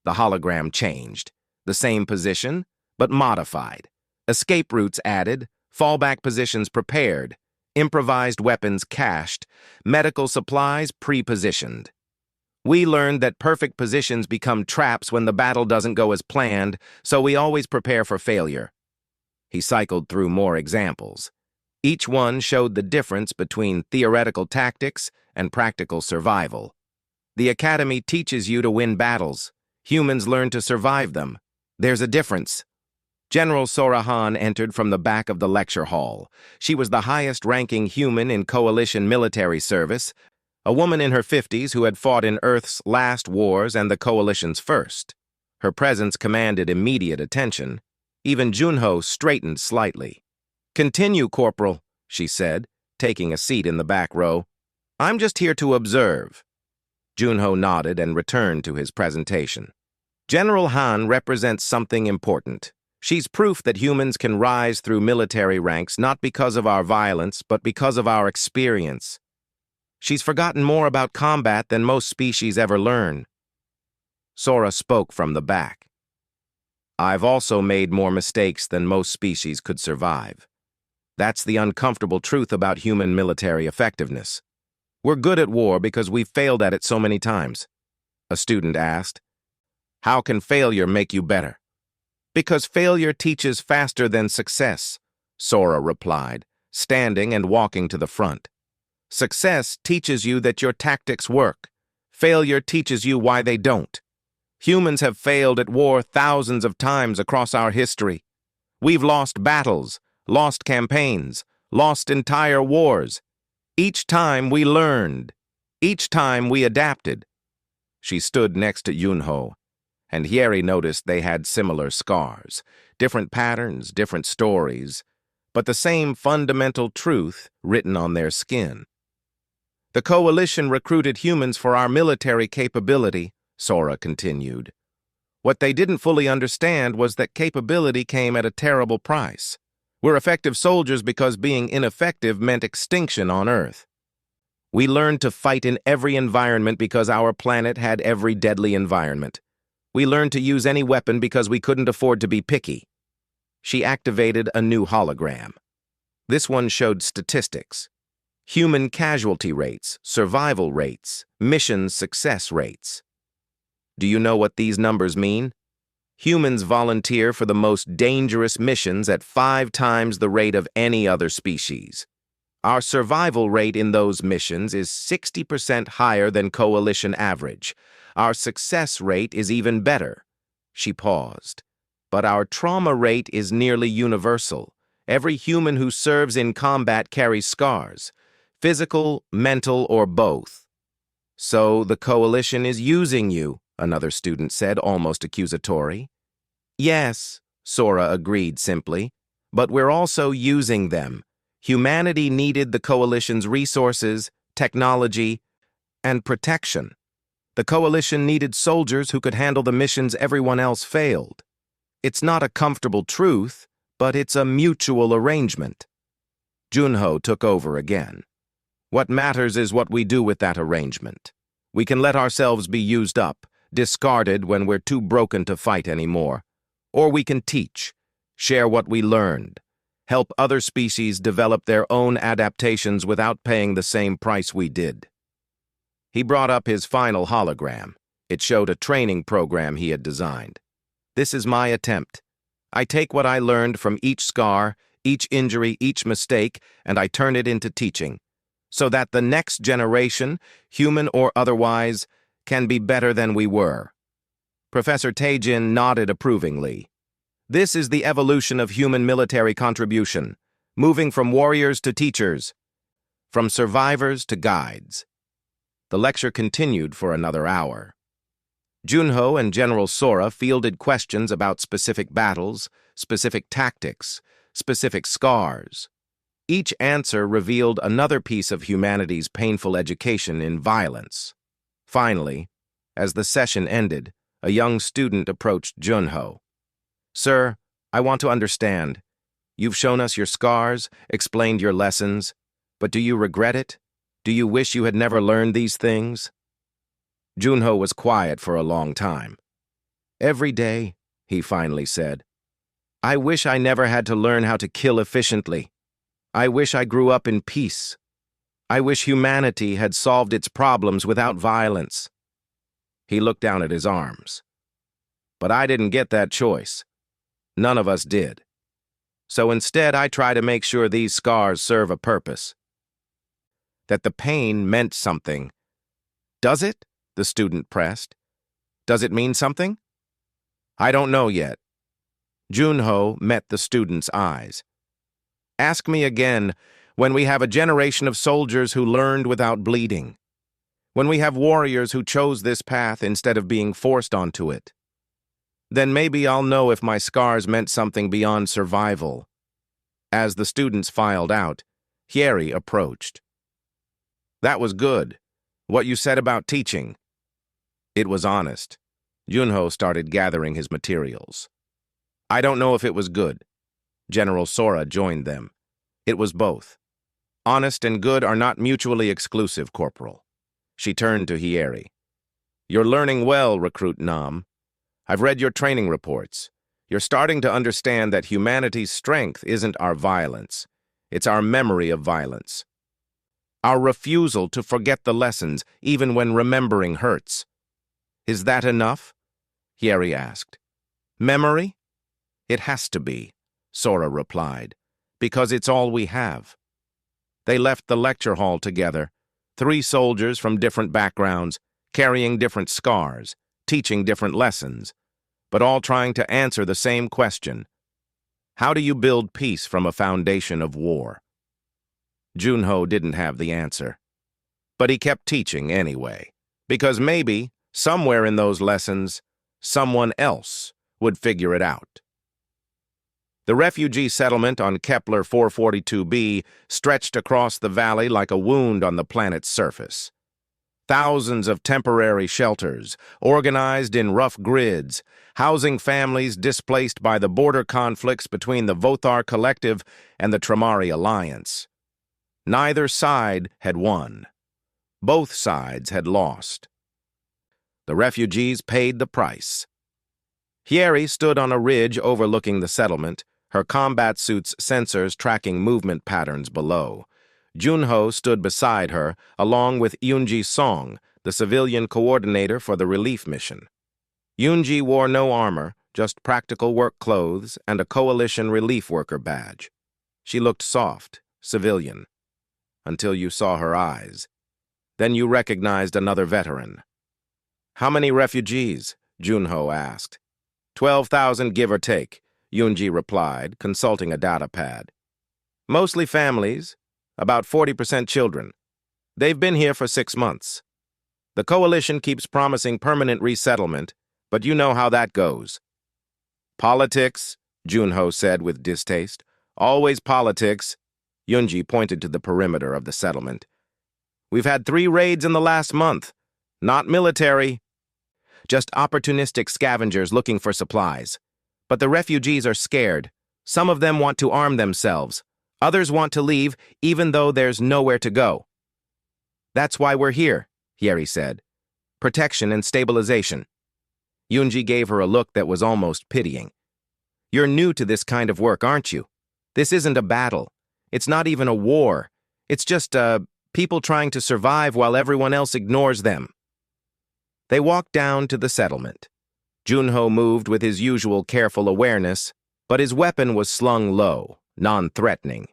The hologram changed. The same position, but modified. Escape routes added, fallback positions prepared, improvised weapons cached, medical supplies pre-positioned. We learned that perfect positions become traps when the battle doesn't go as planned, so we always prepare for failure. He cycled through more examples. Each one showed the difference between theoretical tactics and practical survival. The Academy teaches you to win battles. Humans learn to survive them. There's a difference. General Sorahan entered from the back of the lecture hall. She was the highest-ranking human in coalition military service, a woman in her 50s who had fought in Earth's last wars and the coalition's first. Her presence commanded immediate attention. Even Junho straightened slightly. "Continue, Corporal," she said, taking a seat in the back row. "I'm just here to observe." Junho nodded and returned to his presentation. General Han represents something important. She's proof that humans can rise through military ranks not because of our violence, but because of our experience. She's forgotten more about combat than most species ever learn. Sora spoke from the back. I've also made more mistakes than most species could survive. That's the uncomfortable truth about human military effectiveness. We're good at war because we've failed at it so many times. A student asked, "How can failure make you better?" "Because failure teaches faster than success," Sora replied, standing and walking to the front. "Success teaches you that your tactics work. Failure teaches you why they don't. Humans have failed at war thousands of times across our history. We've lost battles, lost campaigns, lost entire wars. Each time we learned. Each time we adapted." She stood next to Junho, and Hieri noticed they had similar scars, different patterns, different stories, but the same fundamental truth written on their skin. "The coalition recruited humans for our military capability," Sora continued. "What they didn't fully understand was that capability came at a terrible price. We're effective soldiers because being ineffective meant extinction on Earth. We learned to fight in every environment because our planet had every deadly environment. We learned to use any weapon because we couldn't afford to be picky. She activated a new hologram. This one showed statistics. Human casualty rates, survival rates, mission success rates. Do you know what these numbers mean? Humans volunteer for the most dangerous missions at 5 times the rate of any other species. Our survival rate in those missions is 60% higher than coalition average. Our success rate is even better. She paused. But our trauma rate is nearly universal. Every human who serves in combat carries scars, physical, mental, or both. So the coalition is using you, another student said, almost accusatory. Yes, Sora agreed simply, but we're also using them. Humanity needed the coalition's resources, technology, and protection. The coalition needed soldiers who could handle the missions everyone else failed. It's not a comfortable truth, but it's a mutual arrangement. Junho took over again. What matters is what we do with that arrangement. We can let ourselves be used up, discarded when we're too broken to fight anymore. Or we can teach, share what we learned, help other species develop their own adaptations without paying the same price we did. He brought up his final hologram. It showed a training program he had designed. This is my attempt. I take what I learned from each scar, each injury, each mistake, and I turn it into teaching, so that the next generation, human or otherwise, can be better than we were. Professor Taejin nodded approvingly. This is the evolution of human military contribution, moving from warriors to teachers, from survivors to guides. The lecture continued for another hour. Junho and General Sora fielded questions about specific battles, specific tactics, specific scars. Each answer revealed another piece of humanity's painful education in violence. Finally, as the session ended, a young student approached Junho. Sir, I want to understand. You've shown us your scars, explained your lessons, but do you regret it? Do you wish you had never learned these things? Junho was quiet for a long time. Every day, he finally said, I wish I never had to learn how to kill efficiently. I wish I grew up in peace. I wish humanity had solved its problems without violence. He looked down at his arms. But I didn't get that choice. None of us did. So instead, I try to make sure these scars serve a purpose. That the pain meant something. Does it? The student pressed. Does it mean something? I don't know yet. Junho met the student's eyes. Ask me again when we have a generation of soldiers who learned without bleeding. When we have warriors who chose this path instead of being forced onto it. Then maybe I'll know if my scars meant something beyond survival. As the students filed out, Hyeri approached. That was good. What you said about teaching. It was honest. Junho started gathering his materials. I don't know if it was good. General Sora joined them. It was both. Honest and good are not mutually exclusive, Corporal. She turned to Hyeri. You're learning well, Recruit Nam. I've read your training reports. You're starting to understand that humanity's strength isn't our violence. It's our memory of violence. Our refusal to forget the lessons, even when remembering hurts. Is that enough? Hyeri asked. Memory? It has to be, Sora replied, because it's all we have. They left the lecture hall together, 3 soldiers from different backgrounds, carrying different scars, teaching different lessons, but all trying to answer the same question. How do you build peace from a foundation of war? Junho didn't have the answer. But he kept teaching anyway, because maybe, somewhere in those lessons, someone else would figure it out. The refugee settlement on Kepler 442b stretched across the valley like a wound on the planet's surface. Thousands of temporary shelters, organized in rough grids, housing families displaced by the border conflicts between the Vothar Collective and the Tramari Alliance. Neither side had won. Both sides had lost. The refugees paid the price. Hyeri stood on a ridge overlooking the settlement, her combat suit's sensors tracking movement patterns below. Junho stood beside her, along with Yoonji Song, the civilian coordinator for the relief mission. Yoonji wore no armor, just practical work clothes and a coalition relief worker badge. She looked soft, civilian, until you saw her eyes. Then you recognized another veteran. "How many refugees?" Junho asked. 12,000 give or take, Yoonji replied, consulting a data pad. Mostly families, about 40% children. They've been here for 6 months. The coalition keeps promising permanent resettlement, but you know how that goes. Politics, Junho said with distaste. Always politics. Yoonji pointed to the perimeter of the settlement. We've had 3 raids in the last month. Not military. Just opportunistic scavengers looking for supplies. But the refugees are scared. Some of them want to arm themselves. Others want to leave, even though there's nowhere to go. That's why we're here, Hyeri said. Protection and stabilization. Yoonji gave her a look that was almost pitying. You're new to this kind of work, aren't you? This isn't a battle. It's not even a war. It's just, people trying to survive while everyone else ignores them. They walked down to the settlement. Junho moved with his usual careful awareness, but his weapon was slung low, non-threatening.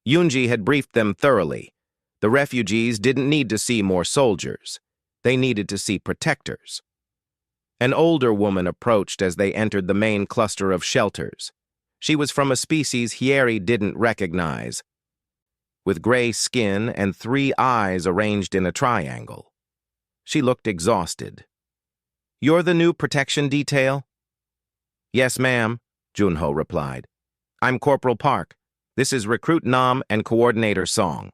Yoonji had briefed them thoroughly. The refugees didn't need to see more soldiers. They needed to see protectors. An older woman approached as they entered the main cluster of shelters. She was from a species Hyeri didn't recognize, with gray skin and 3 eyes arranged in a triangle. She looked exhausted. You're the new protection detail? Yes, ma'am, Junho replied. I'm Corporal Park. This is Recruit Nam and Coordinator Song.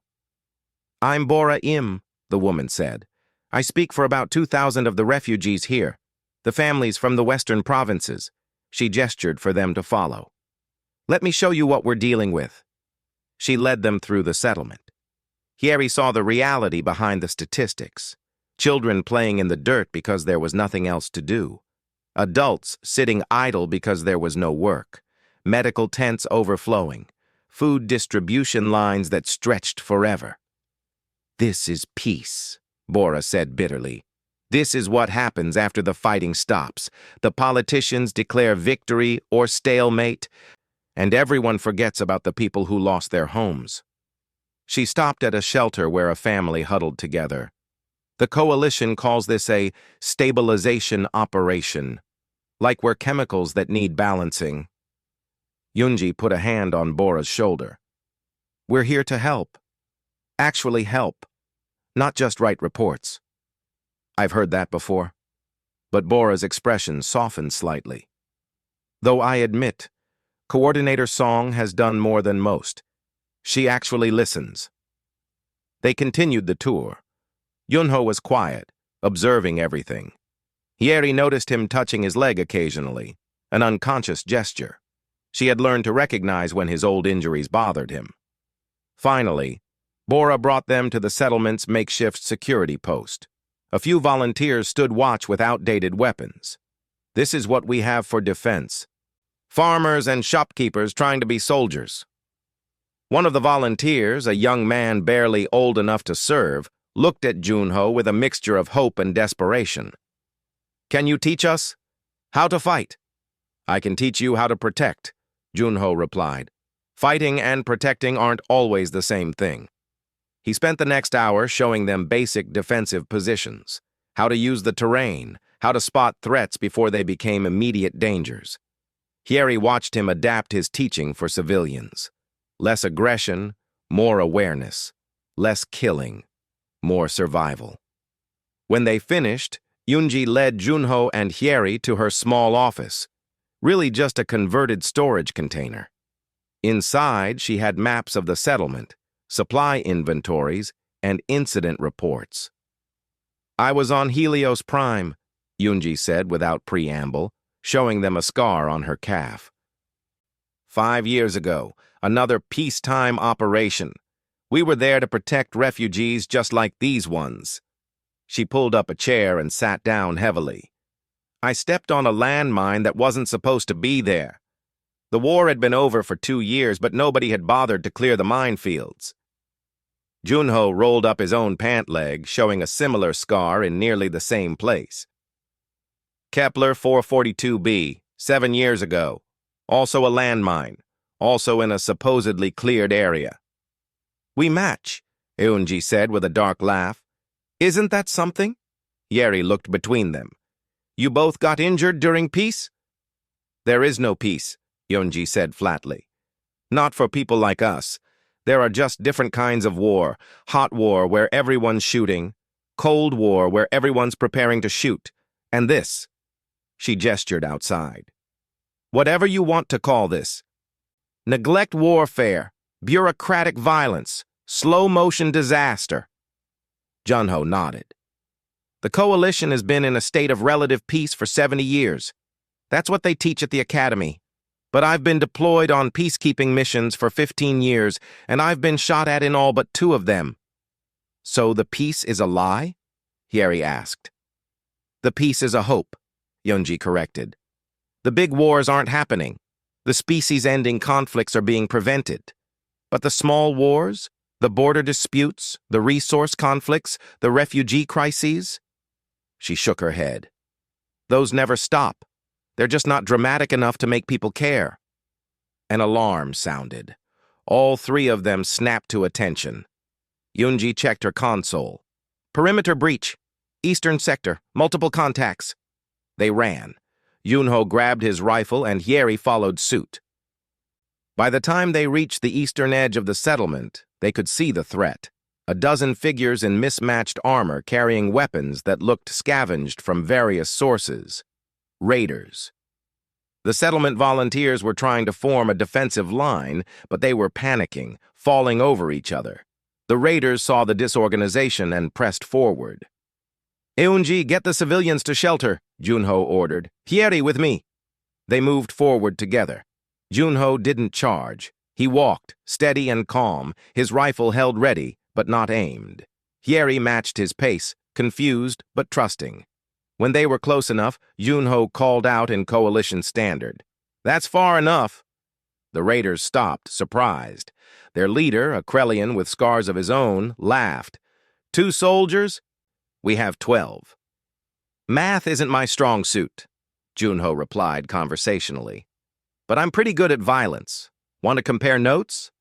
I'm Bora Im, the woman said. I speak for about 2,000 of the refugees here, the families from the western provinces. She gestured for them to follow. Let me show you what we're dealing with. She led them through the settlement. Hyeri saw the reality behind the statistics. Children playing in the dirt because there was nothing else to do. Adults sitting idle because there was no work. Medical tents overflowing. Food distribution lines that stretched forever. This is peace, Bora said bitterly. This is what happens after the fighting stops. The politicians declare victory or stalemate, and everyone forgets about the people who lost their homes. She stopped at a shelter where a family huddled together. The coalition calls this a stabilization operation, like we're chemicals that need balancing. Yoonji put a hand on Bora's shoulder. We're here to help. Actually help, not just write reports. I've heard that before. But Bora's expression softened slightly. Though I admit, Coordinator Song has done more than most. She actually listens. They continued the tour. Yunho was quiet, observing everything. Hyeri noticed him touching his leg occasionally, an unconscious gesture. She had learned to recognize when his old injuries bothered him. Finally, Bora brought them to the settlement's makeshift security post. A few volunteers stood watch with outdated weapons. This is what we have for defense. Farmers and shopkeepers trying to be soldiers. One of the volunteers, a young man barely old enough to serve, looked at Junho with a mixture of hope and desperation. Can you teach us? How to fight? I can teach you how to protect, Junho replied. Fighting and protecting aren't always the same thing. He spent the next hour showing them basic defensive positions, how to use the terrain, how to spot threats before they became immediate dangers. Hyeri watched him adapt his teaching for civilians. Less aggression, more awareness. Less killing, more survival. When they finished, Yoonji led Junho and Hyeri to her small office, really just a converted storage container. Inside, she had maps of the settlement, supply inventories, and incident reports. I was on Helios Prime, Yunji said without preamble, showing them a scar on her calf. 5 years ago, another peacetime operation. We were there to protect refugees just like these ones. She pulled up a chair and sat down heavily. I stepped on a landmine that wasn't supposed to be there. The war had been over for 2 years, but nobody had bothered to clear the minefields. Junho rolled up his own pant leg, showing a similar scar in nearly the same place. Kepler 442b, 7 years ago. Also a landmine, also in a supposedly cleared area. We match, Eunji said with a dark laugh. Isn't that something? Yeri looked between them. You both got injured during peace? There is no peace, Yunji said flatly. Not for people like us. There are just different kinds of war. Hot war where everyone's shooting. Cold war where everyone's preparing to shoot. And this. She gestured outside. Whatever you want to call this. Neglect warfare, bureaucratic violence, slow-motion disaster. Junho nodded. The coalition has been in a state of relative peace for 70 years. That's what they teach at the academy. But I've been deployed on peacekeeping missions for 15 years, and I've been shot at in all but 2 of them. So the peace is a lie? Yeri asked. The peace is a hope, Yunji corrected. The big wars aren't happening. The species-ending conflicts are being prevented. But the small wars, the border disputes, the resource conflicts, the refugee crises? She shook her head. Those never stop. They're just not dramatic enough to make people care. An alarm sounded. All 3 of them snapped to attention. Yunji checked her console. Perimeter breach. Eastern sector. Multiple contacts. They ran. Junho grabbed his rifle and Yeri followed suit. By the time they reached the eastern edge of the settlement, they could see the threat. A dozen figures in mismatched armor carrying weapons that looked scavenged from various sources. Raiders. The settlement volunteers were trying to form a defensive line, but they were panicking, falling over each other. The raiders saw the disorganization and pressed forward. Eunji, get the civilians to shelter, Junho ordered. Yeri with me. They moved forward together. Junho didn't charge. He walked, steady and calm, his rifle held ready, but not aimed. Yeri matched his pace, confused but trusting. When they were close enough, Junho called out in Coalition Standard. That's far enough. The raiders stopped, surprised. Their leader, a Krellian with scars of his own, laughed. 2 soldiers? We have 12. Math isn't my strong suit, Junho replied conversationally. But I'm pretty good at violence. Want to compare notes?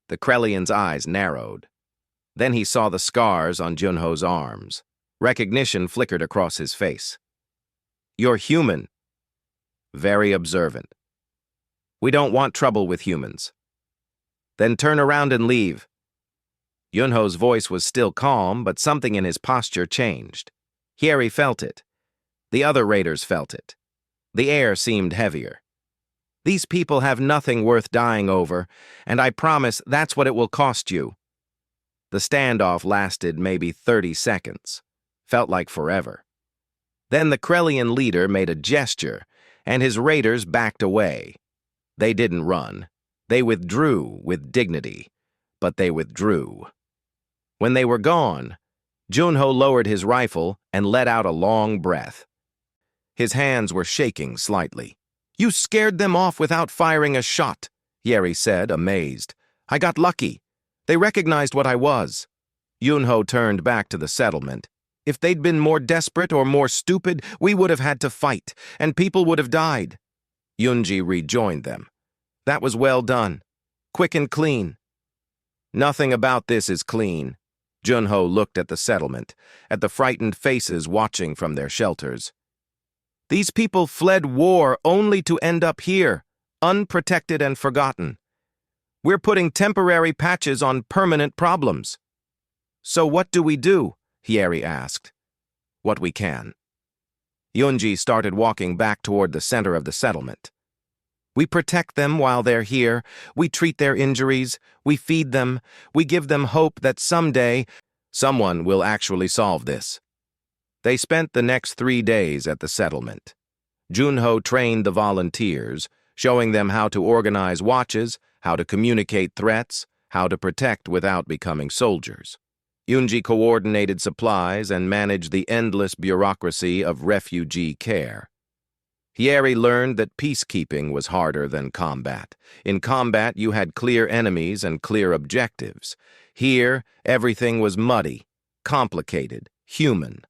The Krellian's eyes narrowed. Then he saw the scars on Junho's arms. Recognition flickered across his face. You're human. Very observant. We don't want trouble with humans. Then turn around and leave. Junho's voice was still calm, but something in his posture changed. Yeri felt it. The other raiders felt it. The air seemed heavier. These people have nothing worth dying over, and I promise that's what it will cost you. The standoff lasted maybe 30 seconds. Felt like forever. Then the Krellian leader made a gesture, and his raiders backed away. They didn't run. They withdrew with dignity, but they withdrew. When they were gone, Junho lowered his rifle and let out a long breath. His hands were shaking slightly. You scared them off without firing a shot, Yeri said, amazed. I got lucky. They recognized what I was. Junho turned back to the settlement. If they'd been more desperate or more stupid, we would have had to fight, and people would have died. Yunji rejoined them. That was well done. Quick and clean. Nothing about this is clean. Junho looked at the settlement, at the frightened faces watching from their shelters. These people fled war only to end up here, unprotected and forgotten. We're putting temporary patches on permanent problems. So what do we do? Yeri asked. What we can. Yunji started walking back toward the center of the settlement. We protect them while they're here, we treat their injuries, we feed them, we give them hope that someday someone will actually solve this. They spent the next 3 days at the settlement. Junho trained the volunteers, showing them how to organize watches, how to communicate threats, how to protect without becoming soldiers. Yunji coordinated supplies and managed the endless bureaucracy of refugee care. Hieri learned that peacekeeping was harder than combat. In combat, you had clear enemies and clear objectives. Here, everything was muddy, complicated, human.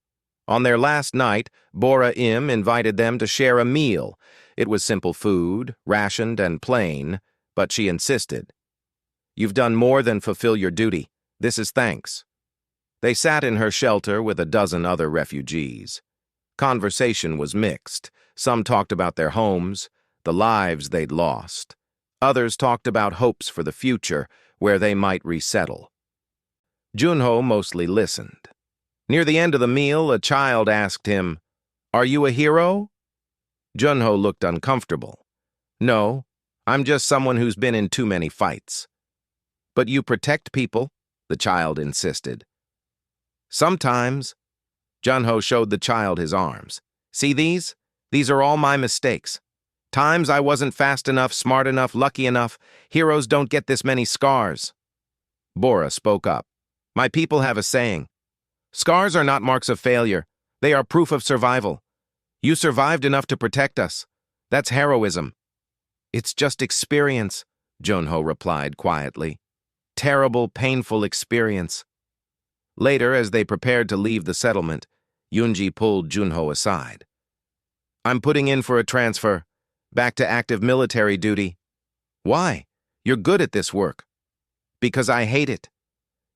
On their last night, Bora Im invited them to share a meal. It was simple food, rationed and plain, but she insisted. "You've done more than fulfill your duty. This is thanks." They sat in her shelter with a dozen other refugees. Conversation was mixed. Some talked about their homes, the lives they'd lost. Others talked about hopes for the future, where they might resettle. Junho mostly listened. Near the end of the meal, a child asked him, "Are you a hero?" Junho looked uncomfortable. "No, I'm just someone who's been in too many fights." "But you protect people," the child insisted. "Sometimes." Junho showed the child his arms. "See these? These are all my mistakes. Times I wasn't fast enough, smart enough, lucky enough. Heroes don't get this many scars." Bora spoke up. "My people have a saying. Scars are not marks of failure. They are proof of survival. You survived enough to protect us. That's heroism." "It's just experience," Junho replied quietly. "Terrible, painful experience." Later, as they prepared to leave the settlement, Yunji pulled Junho aside. "I'm putting in for a transfer, back to active military duty." "Why? You're good at this work." "Because I hate it."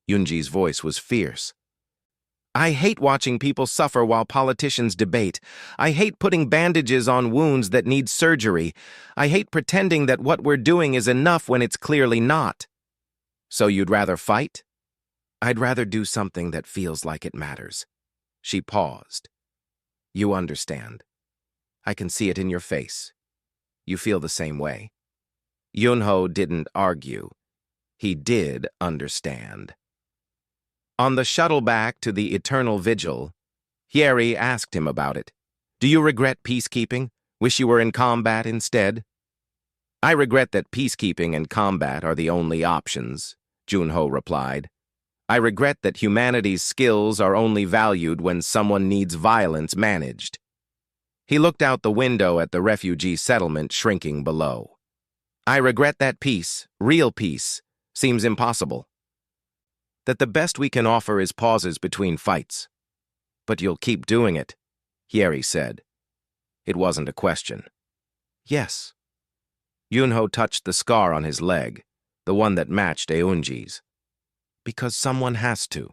Yunji's voice was fierce. "I hate watching people suffer while politicians debate. I hate putting bandages on wounds that need surgery. I hate pretending that what we're doing is enough when it's clearly not." "So you'd rather fight?" "I'd rather do something that feels like it matters." She paused. "You understand. I can see it in your face. You feel the same way." Junho didn't argue. He did understand. On the shuttle back to the Eternal Vigil, Hieri asked him about it. "Do you regret peacekeeping? Wish you were in combat instead?" "I regret that peacekeeping and combat are the only options," Junho replied. "I regret that humanity's skills are only valued when someone needs violence managed." He looked out the window at the refugee settlement shrinking below. "I regret that peace, real peace, seems impossible. That the best we can offer is pauses between fights." "But you'll keep doing it," Hieri said. It wasn't a question. "Yes." Junho touched the scar on his leg, the one that matched Eunji's. "Because someone has to.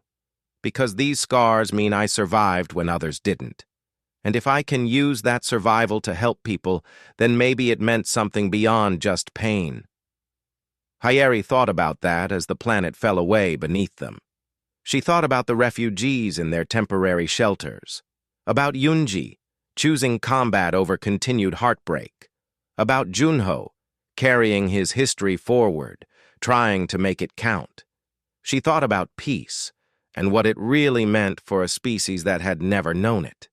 Because these scars mean I survived when others didn't. And if I can use that survival to help people, then maybe it meant something beyond just pain." Hieri thought about that as the planet fell away beneath them. She thought about the refugees in their temporary shelters, about Yunji, choosing combat over continued heartbreak, about Junho, carrying his history forward, trying to make it count. She thought about peace and what it really meant for a species that had never known it.